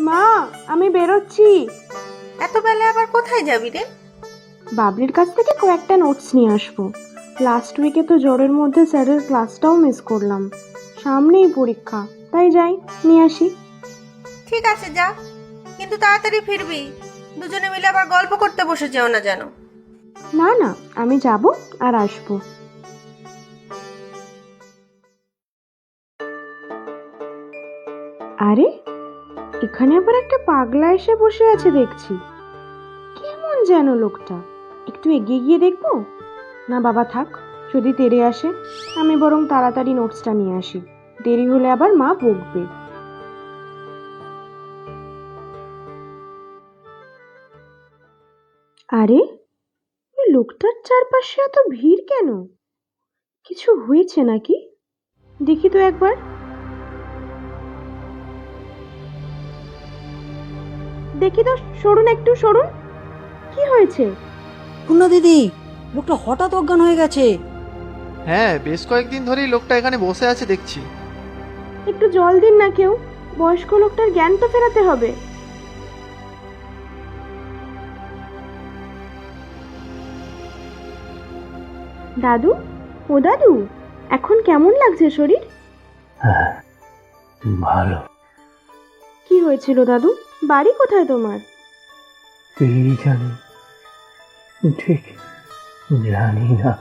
মা, আমি বেরোচ্ছি। এত বেলা আবার কোথায় যাবি রে? বাবলির কাছ থেকে কয়েকটা নোটস নিয়ে আসবো। লাস্ট উইকে তো জ্বরের মধ্যে স্যারের ক্লাসটাও মিস করলাম। সামনেই পরীক্ষা, তাই যাই নিয়ে আসি। ঠিক আছে যা, কিন্তু তাড়াতাড়ি ফিরবি। দুজনে মিলে আবার গল্প করতে বসে যেও না যেন। না না, আমি যাব আর আসবো। আরে, এখানে আবার একটা পাগলা এসে বসে আছে দেখছি। কেমন যেন লোকটা, একটু এগিয়ে গিয়ে দেখবো। না বাবা থাক, যদি তেড়ে আসে। আমি বরং তাড়াতাড়ি নোটসটা নিয়ে আসি, দেরি হলে আবার মা বকবে। আরে, ওই লোকটার চারপাশে এত ভিড় কেন? কিছু হয়েছে নাকি? দেখি তো একবার। দেখি তো, সরুন একটু সরুন। কি হয়েছে? পূর্ণা দিদি, লোকটা হঠাৎ অজ্ঞান হয়ে গেছে। হ্যাঁ, বেশ কয়েকদিন ধরেই লোকটা এখানে বসে আছে দেখছি। একটু জল দিন না কেউ, বয়স্ক লোকটার জ্ঞান তো ফেরাতে হবে। দাদু, ও দাদু, এখন কেমন লাগছে শরীর? হ্যাঁ, ভালো। কি হয়েছিল দাদু? বাড়ি কোথায় তোমার? কি জানি, ঠিক জানি না।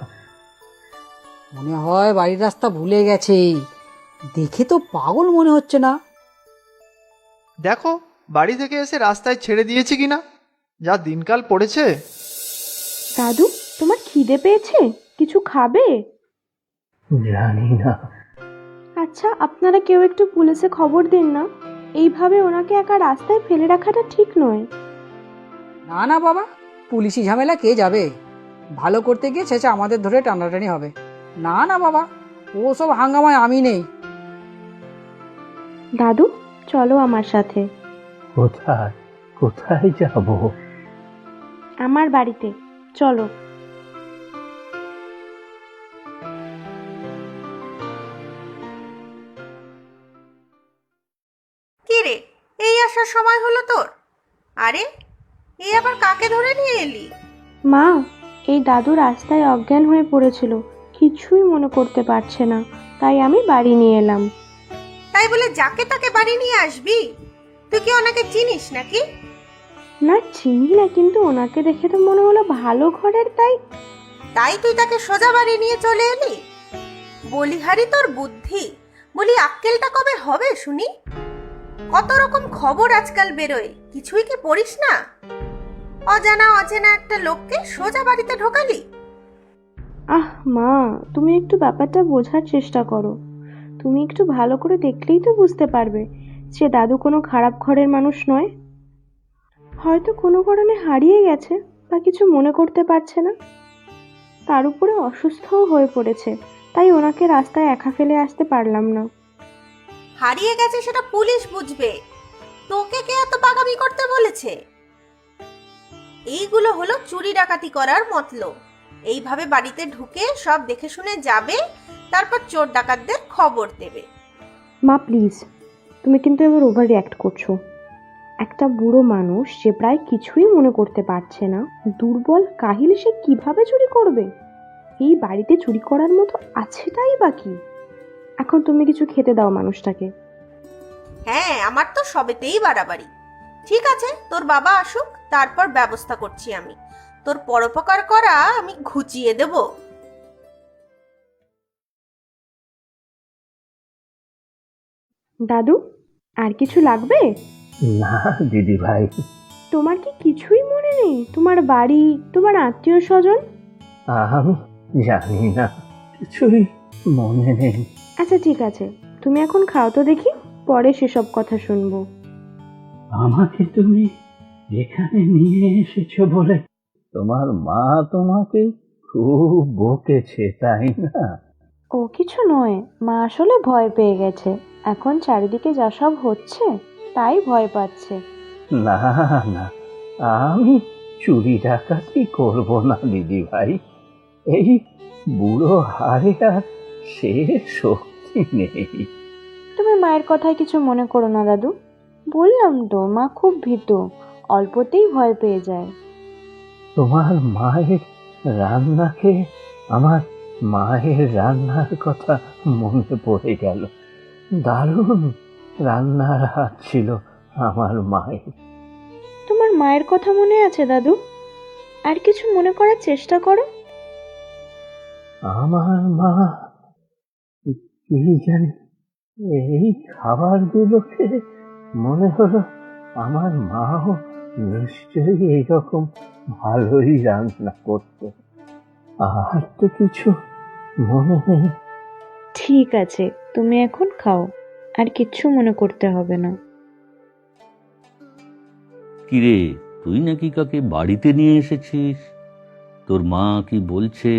মনে হয় বাড়ির রাস্তা ভুলে গেছে। দেখে তো পাগল মনে হচ্ছে না। দেখো, বাড়ি থেকে এসে রাস্তায় ছেড়ে দিয়েছি কিনা, যা দিনকাল পড়েছে। দাদু, তোমার খিদে পেয়েছে? কিছু খাবে? জানি না। আচ্ছা, আপনারা কেউ একটু পুলিশে খবর দিন না। এইভাবে ওনাকে একা রাস্তায় ফেলে রাখাটা ঠিক নয়। না না বাবা, পুলিশি ঝামেলা কে যাবে? ভালো করতে গিয়ে শেষে আমাদের ধরে টানাটানি হবে। না না বাবা, ও সব হাঙ্গামায় আমি নেই। দাদু, চলো আমার সাথে। কোথায় কোথায় যাব? আমার বাড়িতে চলো। কি রে, এই আসার সময় হলো তোর? আরে, এই আবার কাকে ধরে নিয়ে এলি? মা, এই দাদু রাস্তায় অজ্ঞান হয়ে পড়েছিল, কিছুই মনে করতে পারছে না, তাই আমি বাড়ি নিয়ে এলাম। তাই বলে যাকে তাকে বাড়ি নিয়ে আসবি? তুই কি ওনাকে চিনিস নাকি? না চিনি না, কিন্তু ওনাকে দেখে তো মনে হলো ভালো ঘরের, তাই। তাই তুই তাকে সোজা বাড়ি নিয়ে চলে এলি? বলিহারি তোর বুদ্ধি, বলি আক্কেলটা কবে হবে শুনি? কত রকম খবর আজকাল বেরোয়, কিছুই কি পড়িস না? অজানা অচেনা একটা লোককে সোজা বাড়িতে ঢোকালি? আহ মা, তুমি একটু ব্যাপারটা বোঝার চেষ্টা করো। তুমি একটু ভালো করে দেখলেই তো বুঝতে পারবে যে দাদু কোনো খারাপ ঘরের মানুষ নয়। হয়তো কোনো কারণে হারিয়ে গেছে বা কিছু মনে করতে পারছে না, তার উপরে অসুস্থও হয়ে পড়েছে, তাই ওনাকে রাস্তায় একা ফেলে আসতে পারলাম না। হারিয়ে গেছে সেটা পুলিশ বুঝবে, তোকে কে এত পাগামি করতে বলেছে? এইগুলো হলো চুরি ডাকাতি করার মতলব। এইভাবে বাড়িতে ঢুকে সব দেখে শুনে যাবে, তারপর চোর ডাকাতদের খবর দেবে। মা প্লিজ, তুমি কিন্তু এবার ওভার রিঅ্যাক্ট করছো। একটা বুড়ো মানুষ যে প্রায় কিছুই মনে করতে পারছে না, দুর্বল কাহিল, সে কিভাবে চুরি করবে? এই বাড়িতে চুরি করার মতো আছেটাই বা কি? এখন তুমি কিছু খেতে দাও মানুষটাকে। হ্যাঁ, আমার তো সবেতেই বাড়াবাড়ি। ঠিক আছে, তোর বাবা আসুক, তারপর ব্যবস্থা করছি আমি। তোর পরোপকার করা আমি ঘুচিয়ে দেব। দাদু, আর কিছু লাগবে? না দিদি ভাই, তোমার কি কিছুই মনে নেই? তোমার বাড়ি, তোমার আত্মীয় স্বজন? আমি জানি না, কিছুই মনে নেই। আচ্ছা ঠিক আছে, তুমি এখন খাও তো দেখি, পরে সেসব কথা শুনবো। আমাকে তুমি এখানে নিয়ে এসেছো বলে তোমার মা তোমাকে খুব বকেছে, তাই না? ও কিছু নয়, মা আসলে ভয় পেয়ে গেছে। এখন চারিদিকে যা সব হচ্ছে, তাই ভয় পাচ্ছে। না না, আমি চুরি ডাকাতি করব না দিদি ভাই। এই বুড়ো হাড়ে আর সে শক্তি নেই। তুমি মায়ের কথায় কিছু মনে করো না দাদু। বললাম তো, মা খুব ভীতু, অল্পতেই ভয় পেয়ে যায়। তোমার মায়ের রান্না খেয়ে আমার মায়ের রান্নার কথা মনে পড়ে গেল। দারুণ রান্নার হাত ছিল আমার মায়ের। তোমার মায়ের কথা মনে আছে দাদু? আর কিছু মনে করার চেষ্টা করো। আমার মা কি জানি, এই খাবারগুলো খেয়ে মনে হলো আমার মাও নিশ্চয়ই এইরকম ভালোই রান্না করতো। আর তো কিছু মনে নেই। ঠিক আছে, তুমি এখন খাও, আর কিচ্ছু মনে করতে হবে না। কিরে, তুই নাকি কাকে বাড়িতে নিয়ে এসেছিস? তোর মা কি বলছে?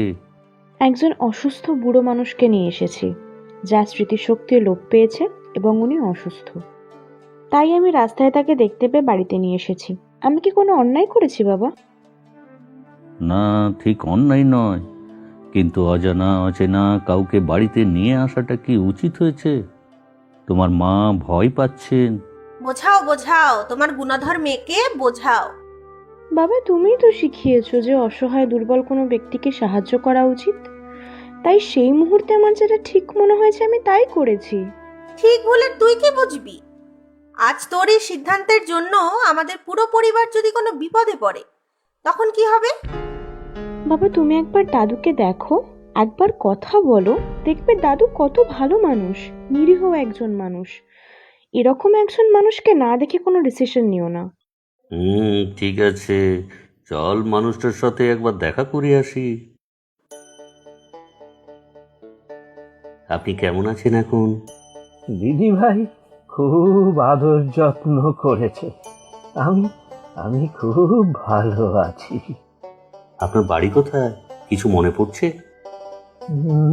একজন অসুস্থ বুড়ো মানুষকে নিয়ে এসেছি, যার স্মৃতিশক্তির লোপ পেয়েছে এবং উনি অসুস্থ। তাই আমি রাস্তায় তাকে দেখতে পেয়ে বাড়িতে নিয়ে এসেছি। আমি কি কোনো অন্যায় করেছি বাবা? না, ঠিক অন্যায় নয়, কিন্তু অজানা অচেনা কাউকে বাড়িতে নিয়ে আসাটা কি উচিত হয়েছে? তোমার মা ভয় পাচ্ছেন। বোঝাও বোঝাও, তোমার গুণধর মেয়েকে বোঝাও। বাবা, তুমিই তো শিখিয়েছো যে অসহায় দুর্বল কোনো ব্যক্তিকে সাহায্য করা উচিত। তাই সেই মুহূর্তে আমার যেটা ঠিক মনে হয়েছে আমি তাই করেছি। ঠিক বলে তুই কি বুঝবি? আজ তোর এই সিদ্ধান্তের জন্য আমাদের পুরো পরিবার যদি কোনো বিপদে পড়ে, তখন কি হবে? বাবা, তুমি একবার দাদুকে দেখো, একবার কথা বলো, দেখবে দাদু কত ভালো মানুষ, নিরীহ একজন মানুষ। এরকম একজন মানুষকে না দেখে কোনো ডিসিশন নিও না। ঠিক আছে, চল মানুষটার সাথে একবার দেখা করে আসি। আপনি কেমন আছেন এখন? দিদি ভাই খুব আদর যত্ন করেছে। আমি আমি খুব ভালো আছি। আপনার বাড়ি কোথায়? কিছু মনে পড়ছে?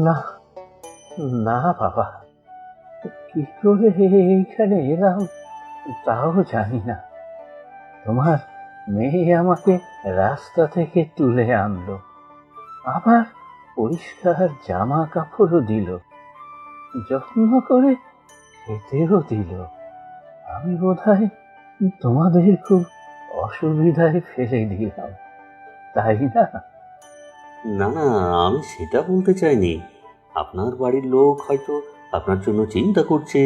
না না বাবা, কি করে এইখানে এলাম তাও জানি না। তোমার মেয়ে আমাকে রাস্তা থেকে তুলে আনলো, আবার পরিষ্কার জামা কাপড়ও দিল, যত্ন করে খেতেও দিল। আমি বোধহয় তোমাদের খুব অসুবিধায় ফেলে দিলাম, তাই না? না না, আমি সেটা বলতে চাইনি। আপনার বাড়ির লোক হয়তো আপনার জন্য চিন্তা করছে,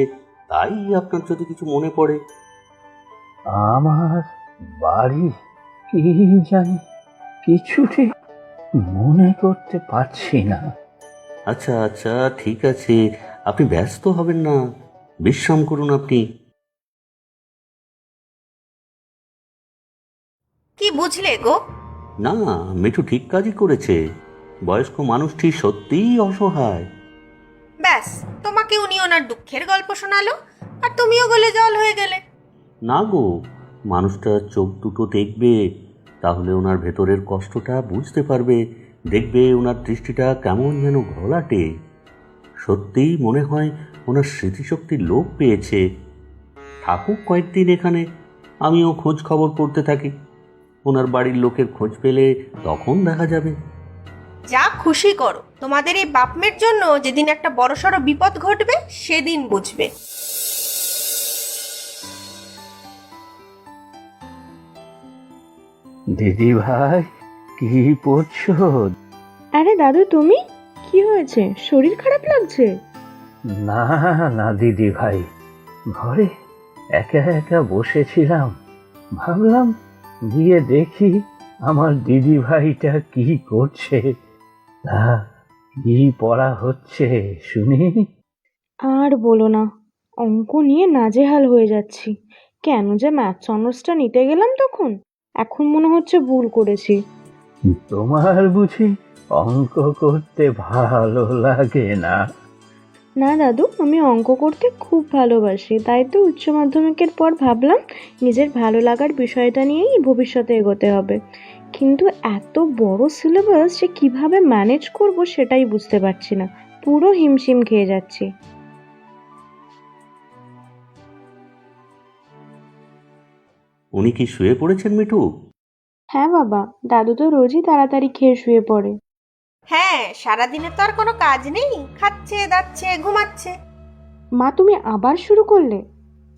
তাই আপনার যদি কিছু মনে পড়ে। আমার বাড়ি কি জানি কিছু ঠিক মনে করতে পারছি না। আচ্ছা আচ্ছা, ঠিক আছে, আপনি ব্যস্ত হবেন না, বিশ্রাম করুন আপনি। কি বুঝলে গো? না, মিঠু ঠিক কাজই করেছে। বয়স্ক মানুষটি সত্যিই অসহায়। ব্যাস, তোমাকে উনি ওনার দুঃখের গল্প শোনালো, আর তুমিও গলে জল হয়ে গেলে। না গো, মানুষটার চোখ দুটো দেখবে, তাহলে ওনার ভেতরের কষ্টটা বুঝতে পারবে। দেখবে ওনার দৃষ্টিটা কেমন যেন ঘোলাটে। সত্যিই মনে হয় ওনার স্মৃতিশক্তির লোপ পেয়েছে। থাকুক কয়েকদিন এখানে, আমিও খোঁজ খবর করতে থাকি। ওনার বাড়ির লোকের খোঁজ পেলে তখন দেখা যাবে। যা খুশি করো, তোমাদের এই বাপমের জন্য যেদিন একটা বড়সড় বিপদ ঘটবে সেদিন বুঝবে। দিদি ভাই কি পড়ছো? আরে দাদু, তুমি? কি হয়েছে, শরীর খারাপ লাগছে? না না দিদি ভাই, ঘরে একা একা বসেছিলাম, ভাবলাম গিয়ে দেখি আমার দিদি ভাইটা কি করছে। তা কি পড়া হচ্ছে শুনি? আর বলো না, অঙ্ক নিয়ে নাজেহাল হয়ে যাচ্ছি। কেন যে ম্যাথস অনার্সটা নিতে গেলাম তখন, এখন মনে হচ্ছে ভুল করেছি। তোমার বুঝি অঙ্ক করতে ভালো লাগে না? না দাদু, আমি অঙ্ক করতে খুব ভালোবাসি, তাই তো উচ্চ মাধ্যমিকের পর ভাবলাম নিজের ভালো লাগার বিষয়টা নিয়েই ভবিষ্যতে এগোতে হবে। কিন্তু এত বড় সিলেবাস যে কিভাবে ম্যানেজ করব সেটাই বুঝতে পারছি না, পুরো হিমশিম খেয়ে যাচ্ছি। উনি কি শুয়ে পড়েছেন মিঠু? হ্যাঁ বাবা, দাদু তো রোজই তাড়াতাড়ি খেয়ে শুয়ে পড়ে। হ্যাঁ, সারাদিনে তো আর কোনো কাজ নেই, খাচ্ছে দাচ্ছে ঘুমাচ্ছে। মা, তুমি আবার শুরু করলে?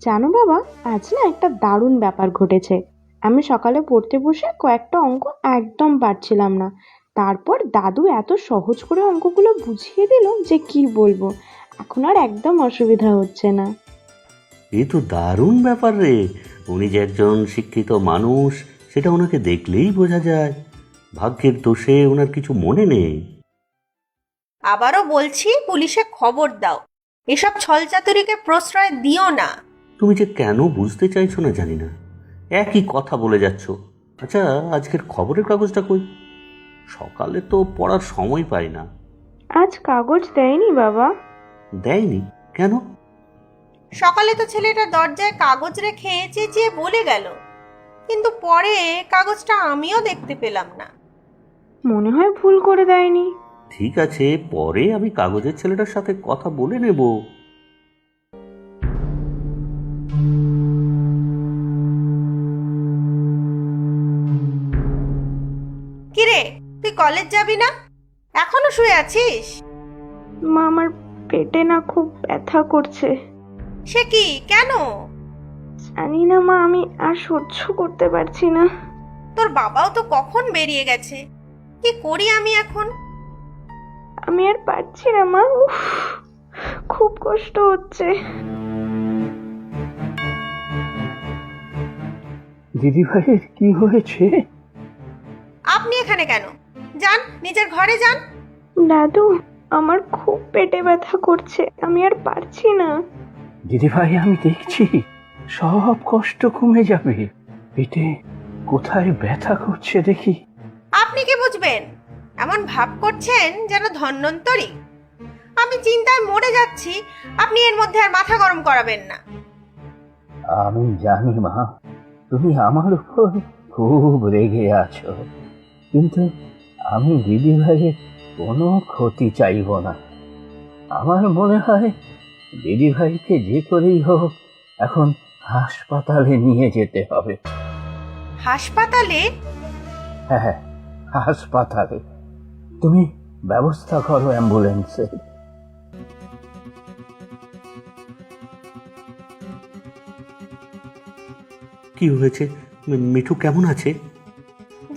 জানো বাবা, আজ না একটা দারুণ ব্যাপার ঘটেছে। আমি সকালে পড়তে বসে কয়েকটা অঙ্ক একদম পারছিলাম না। তারপর দাদু এত সহজ করে অঙ্কগুলো বুঝিয়ে দিল যে কি বলবো। এখন আর একদম অসুবিধা হচ্ছে না। এ তো দারুণ ব্যাপার রে। উনি যে একজন শিক্ষিত মানুষ সেটা ওনাকে দেখলেই বোঝা যায়। ভাগ্যের দোষে ওনার কিছু মনে নেই। আবারও বলছি, পুলিশে খবর দাও। এসব ছলচাতুরিকে প্রশ্রয় দিও না। তুমি যে কেন বুঝতে চাইছো না জানি না, একই কথা বলে যাচ্ছ। আচ্ছা, আজকের খবরের কাগজটা কই? সকালে তো পড়ার সময় পাই না। আজ কাগজ দেয়নি বাবা। দেয়নি কেন? সকালে তো ছেলেটা দরজায় কাগজ রেখে চেঁচিয়ে বলে গেল, কিন্তু পরে কাগজটা আমিও দেখতে পেলাম না। মনে হয় ভুল করে দেয়নি। ঠিক আছে, পরে আমি কাগজের ছেলেটার সাথে কথা বলে নেব। কিরে, তুই কলেজ যাবি না? এখনো শুয়ে আছিস? মা, আমার পেটে না খুব ব্যথা করছে। সে কি, কেন? জানি না মা, আমি আর সহ্য করতে পারছি না। তোর বাবাও তো কখন বেরিয়ে গেছে। কি করি আমি এখন? আমি আর পারছি না মা। উফ, খুব কষ্ট হচ্ছে। দিদি ভাইয়ের কি হয়েছে? আপনি এখানে কেন? যান, নিজের ঘরে যান। দাদু, আমার খুব পেটে ব্যথা করছে, আমি আর পারছি না। দিদি ভাই, আমি দেখছি সব কষ্ট কমে যাবে। পেটে কোথায় ব্যথা করছে দেখি। আপনি কি বুঝবেন? এমন ভাব করছেন যেন ধন্বন্তরী। আমি চিন্তায় মরে যাচ্ছি, আপনি এর মধ্যে আর মাথা গরম করাবেন না। আমি জানি মা, তুমি আমার উপর খুব রেগে আছো, কিন্তু আমি দিদি ভাইয়ের কোনো ক্ষতি চাইব না। আমার মনে হয় দিদি ভাইকে যে করেই হোক এখন হাসপাতালে নিয়ে যেতে হবে। হাসপাতালে? হ্যাঁ, হাসপাতালে। তুমি ব্যবস্থা করো অ্যাম্বুলেন্সের। কি হয়েছে? মিঠু কেমন আছে?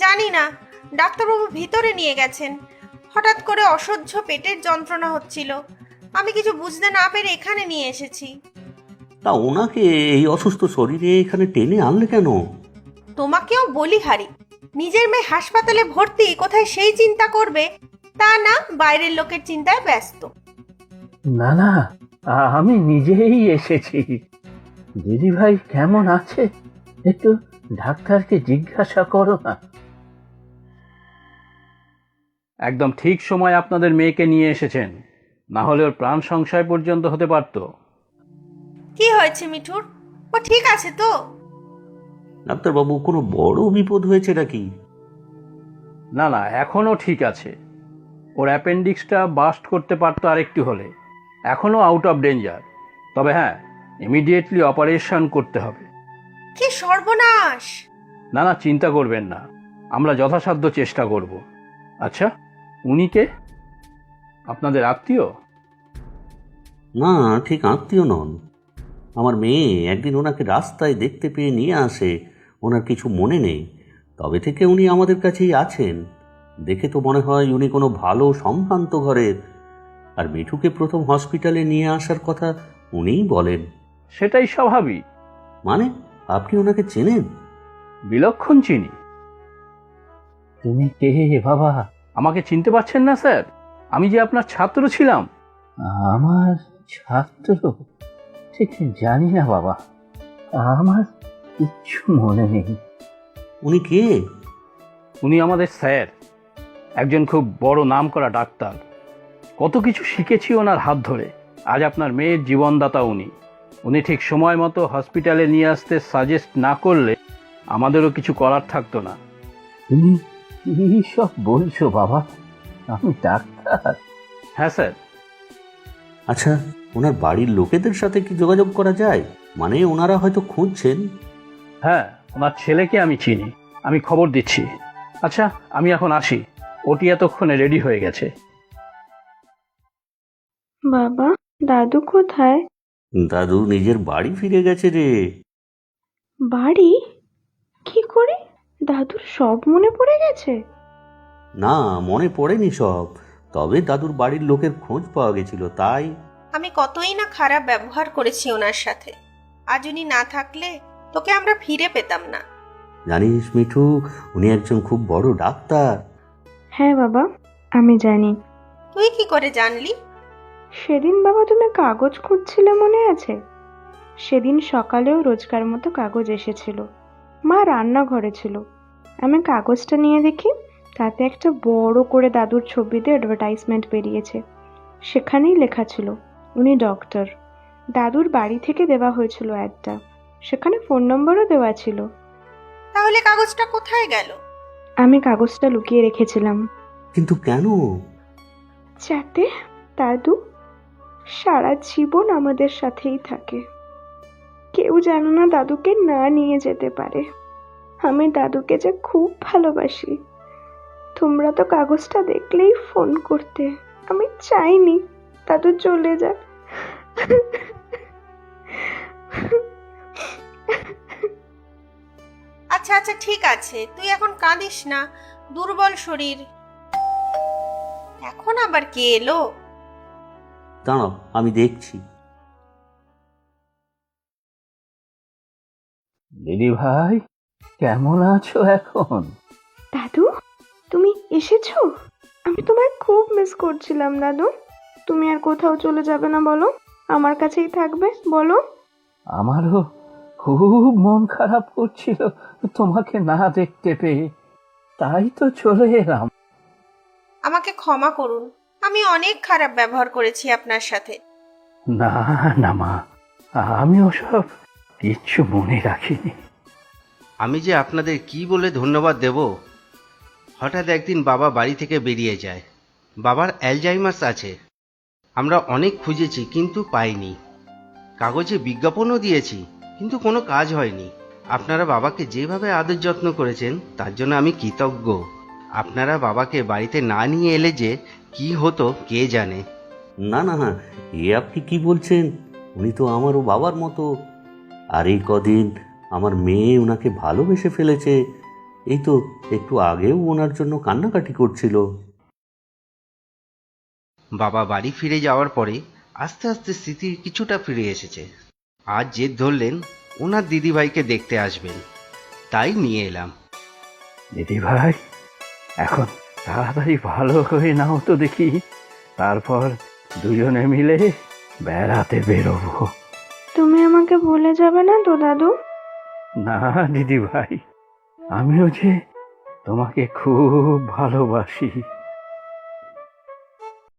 জানি না, ডাক্তারবাবু ভিতরে নিয়ে গেছেন। হঠাৎ করে অসহ্য পেটের যন্ত্রণা হচ্ছিল, আমি কিছু বুঝতে না পেরে এখানে নিয়ে এসেছি। তা ওনাকে এই অসুস্থ শরীরে এখানে টেনে আনলে কেন? তোমাকেও বলি হারি, নিজের মেয়ে হাসপাতালে ভর্তি, কোথায় সেই চিন্তা করবে, তা না বাইরের লোকের চিন্তায় ব্যস্ত। না না, আমি নিজেই এসেছি। দিদি ভাই কেমন আছে একটু ডাক্তারকে জিজ্ঞাসা করো না। একদম ঠিক সময় আপনাদের মেয়েকে নিয়ে এসেছেন, না হলে ওর প্রাণ সংশয় পর্যন্ত হতে পারত। কি হয়েছে মিঠুর? ও ঠিক আছে তো? ডাক্তারবাবু, কোনো বড় বিপদ হয়েছে নাকি? না না, এখনো ঠিক আছে। ওর অ্যাপেন্ডিক্সটা বাস্ট করতে পারতো আরেকটু হলে। এখনো আউট অফ ডেঞ্জার, তবে হ্যাঁ, ইমিডিয়েটলি অপারেশন করতে হবে। কি সর্বনাশ! না না, চিন্তা করবেন না, আমরা যথাসাধ্য চেষ্টা করব। আচ্ছা, উনি কে? আপনাদের আত্মীয়? না, ঠিক আত্মীয় নন। আমার মেয়ে একদিন ওনাকে রাস্তায় দেখতে পেয়ে নিয়ে আসে। ওনার কিছু মনে নেই, তবে থেকে উনি আমাদের কাছেই আছেন। দেখে তো মনে হয় উনি কোনো ভালো সম্ভ্রান্ত ঘরের। আর মিঠুকে প্রথম হসপিটালে নিয়ে আসার কথা উনিই বলেন। সেটাই স্বাভাবিক। মানে, আপনি ওনাকে চেনেন? বিলক্ষণ চিনি। তুমি কে বাবা? আমাকে চিনতে পারছেন না স্যার? আমি যে আপনার ছাত্র ছিলাম। আমার ছাত্র? ঠিক জানি না বাবা, আমার কিচ্ছু মনে নেই। উনি কে? উনি আমাদের স্যার, একজন খুব বড় নামকরা ডাক্তার। কত কিছু শিখেছি ওনার হাত ধরে। আজ আপনার মেয়ের জীবনদাতা উনি। উনি ঠিক সময় মতো হসপিটালে নিয়ে আসতে সাজেস্ট না করলে আমাদেরও কিছু করার থাকতো না। তুমি কি সব বলছো বাবা? আমি ডাক্তার। হ্যাঁ স্যার। আচ্ছা, ওনার বাড়ির লোকেদের সাথে কি যোগাযোগ করা যায়? মানে ওনারা হয়তো খুঁজছেন। হ্যাঁ, ওনার ছেলেকে আমি চিনি, আমি খবর দিচ্ছি। আচ্ছা, আমি এখন আসি, ওটি এতক্ষণে রেডি হয়ে গেছে। বাবা, দাদু কোথায়? দাদু নিজের বাড়ি ফিরে গেছে রে। বাড়ি? কি করে? দাদুর সব মনে পড়ে গেছে? না, মনে পড়েনি সব, তবে দাদুর বাড়ির লোকের খোঁজ পাওয়া গেছিল, তাই। আমি কতই না খারাপ ব্যবহার করেছি ওনার সাথে। আজ উনি না থাকলে তোকে আমরা ফিরে পেতাম না। জানিস মিঠু, উনি একজন খুব বড় ডাক্তার। হ্যাঁ বাবা, আমি জানি। তুই কি করে জানলি? সেদিন বাবা তুমি কাগজ খুঁজছিলে মনে আছে? সেদিন সকালেও রোজকার মতো কাগজ এসেছিল। মা রান্নাঘরে ছিল। আমি কাগজটা নিয়ে দেখি, তাতে একটা বড় করে দাদুর ছবিতে অ্যাডভার্টাইজমেন্ট বেরিয়েছে। সেখানেই লেখা ছিল উনি ডক্টর। দাদুর বাড়ি থেকে দেওয়া হয়েছিল অ্যাডটা। সেখানে ফোন নম্বরও দেওয়া ছিল। তাহলে কাগজটা কোথায় গেল? আমি কাগজটা লুকিয়ে রেখেছিলাম, কিন্তু কেন? যাতে দাদু সারা জীবন আমাদের সাথেই থাকে। কেউ যেন না দাদুকে না নিয়ে যেতে পারে। আমি দাদুকে যে খুব ভালোবাসি। তোমরা তো কাগজটা দেখলেই ফোন করতে। আমি চাইনি দাদু চলে যাক। আচ্ছা আচ্ছা, ঠিক আছে, তুই এখন কাঁদিস না। দুর্বল শরীর। এখন আবার কে এলো? দাঁড়াও, আমি দেখছি। দিদি ভাই, কেমন আছো এখন? দাদু, তুমি এসেছো? আমি তোমায় খুব মিস করছিলাম দাদু। তুমি আর কোথাও চলে যাবে না বলো? আমার কাছেই থাকবে বলো? আমারও খুব মন খারাপ করছিল তোমাকে না দেখতে পেয়ে, তাই তো চলে এলাম। আমাকে ক্ষমা করুন, আমি অনেক খারাপ ব্যবহার করেছি আপনার সাথে। না না মা, আমি ওসব কিচ্ছু মনে রাখিনি। আমি যে আপনাদের কি বলে ধন্যবাদ দেব। হঠাৎ একদিন বাবা বাড়ি থেকে বেরিয়ে যায়। বাবার অ্যালজাইমার্স আছে। আমরা অনেক খুঁজেছি কিন্তু পাইনি। কাগজে বিজ্ঞাপনও দিয়েছি কিন্তু কোনো কাজ হয়নি। আপনারা বাবাকে যেভাবে আদর যত্ন করেছেন তার জন্য আমি কৃতজ্ঞ। আপনারা বাবাকে বাড়িতে না নিয়ে এলে যে কি হতো কে জানে। না না না, এ আপনি কি বলছেন? উনি তো আমারও বাবার মতো। আর এই কদিন আমার মেয়ে ওনাকে ভালোবেসে ফেলেছে। এই তো একটু আগেও ওনার জন্য কান্নাকাটি করছিল। বাবা বাড়ি ফিরে যাওয়ার পরে আস্তে আস্তে স্মৃতি কিছুটা ফিরে এসেছে। আজ জেদ ধরলেন ওনার দিদিভাইকে দেখতে আসবেন, তাই নিয়ে এলাম। দিদি ভাই, এখন তাড়াতাড়ি ভালো হয়ে নাও তো দেখি, তারপর দুজনে মিলে বেড়াতে বেরোবো। তুমি আমাকে ভুলে যাবে না তো দাদু? না দিদি ভাই, আমিও যে তোমাকে খুব ভালোবাসি।